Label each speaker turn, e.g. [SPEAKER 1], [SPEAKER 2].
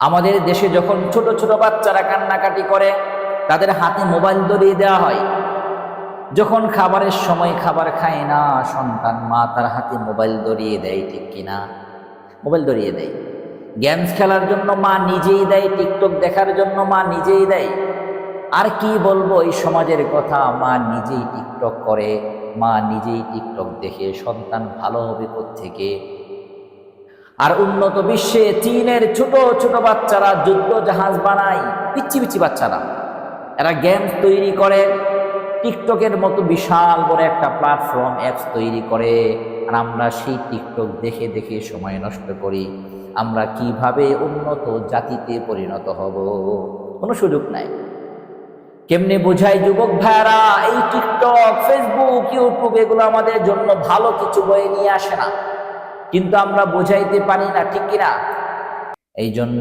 [SPEAKER 1] আমাদের দেশে যখন ছোট ছোট বাচ্চারা কান্নাকাটি করে তাদের হাতে মোবাইল ধরিয়ে দেওয়া হয়। যখন খাবারের সময় খাবার খায় না, সন্তান মা তার হাতে মোবাইল ধরিয়ে দেয়, ঠিক কিনা? মোবাইল ধরিয়ে দেয়। গেমস খেলার জন্য মা নিজেই দেয়, টিকটক দেখার জন্য মা নিজেই দেয়। আর কি বলবো এই সমাজের কথা, মা নিজেই টিকটক করে, মা নিজেই টিকটক দেখে সন্তান ভালো হবে কোত্থেকে? আর উন্নত বিশ্বে চীনের ছোট ছোট বাচ্চারা যুদ্ধ জাহাজ বানায়, পিচ্ছি পিচ্ছি বাচ্চারা, এরা গেমস তৈরি করে, টিকটকের মতো বিশাল বড় একটা প্ল্যাটফর্ম অ্যাপস তৈরি করে। আর আমরা সেই টিকটক দেখে দেখে সময় নষ্ট করি। আমরা কিভাবে উন্নত জাতিতে পরিণত হব? কোনো সুযোগ নাই। কেমনে বোঝাই যুবক ভাইয়ারা, এই টিকটক, ফেসবুক, ইউটিউব এগুলো আমাদের জন্য ভালো কিছু বয়ে নিয়ে আসে না, কিন্তু আমরা বোঝাইতে পারি না, ঠিক কিনা? এই জন্য